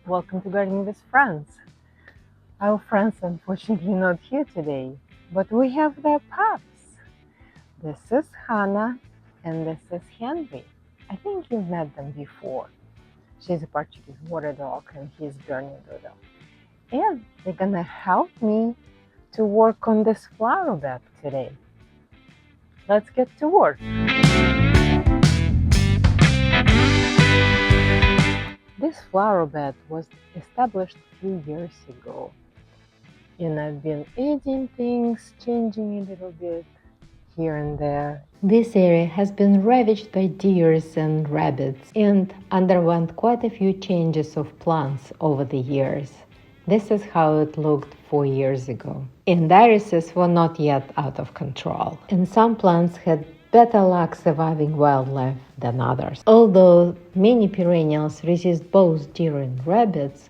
welcome to Gardening with Friends. Our friends unfortunately not here today, but we have their pups. This is Hannah and this is Henry. I think you've met them before. She's a Portuguese water dog and he's Bernedoodle. And they're gonna help me to work on this flower bed today. Let's get to work. This flower bed was established a few years ago, and I've been adding things, changing a little bit here and there. This area has been ravaged by deers and rabbits and underwent quite a few changes of plants over the years. This is how it looked 4 years ago. And irises were not yet out of control, and some plants had better luck surviving wildlife than others. Although many perennials resist both deer and rabbits,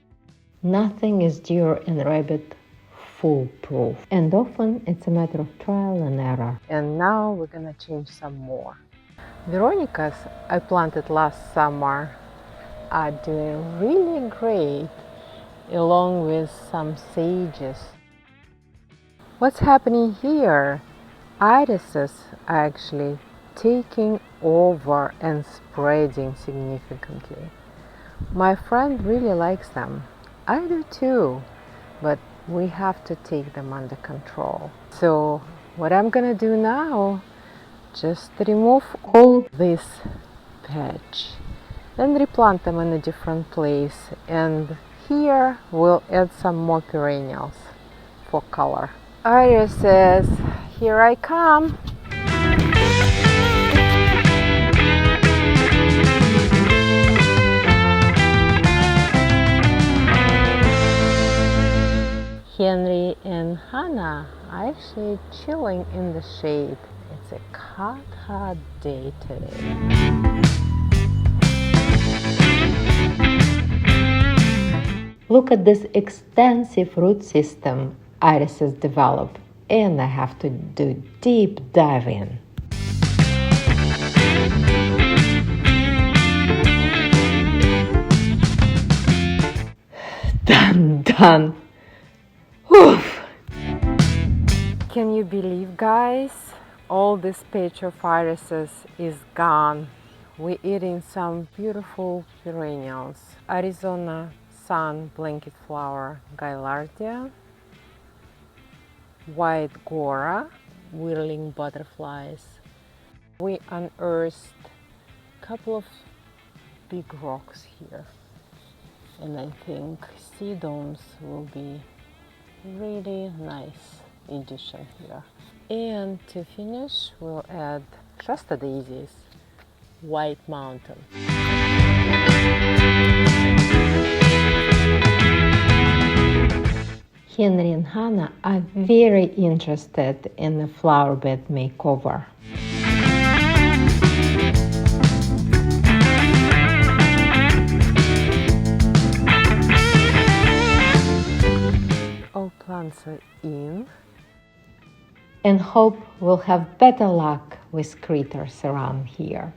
nothing is deer and rabbit foolproof. And often it's a matter of trial and error. And now we're gonna change some more. Veronicas I planted last summer are doing really great, along with some sages. What's happening here? Irises are actually taking over and spreading significantly. My friend really likes them. I do too, but we have to take them under control. So what I'm gonna do now, just remove all this patch and replant them in a different place. And here we'll add some more perennials for color. Irises, here I come. Henry and Hannah are actually chilling in the shade. It's a hot day today. Look at this extensive root system irises develop, and I have to do deep dive in. Done. Oof. Can you believe, guys? All this patch of irises is gone. We're eating some beautiful perennials. Arizona sun blanket flower Gaillardia, white gora, whirling butterflies. We unearthed a couple of big rocks here, and I think sea domes will be really nice addition here. And to finish, we'll add just the daisies, White Mountain. Henry and Hannah are very interested in the flower bed makeover. All plants are in. And hope we'll have better luck with critters around here.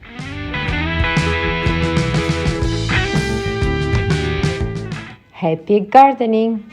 Happy gardening!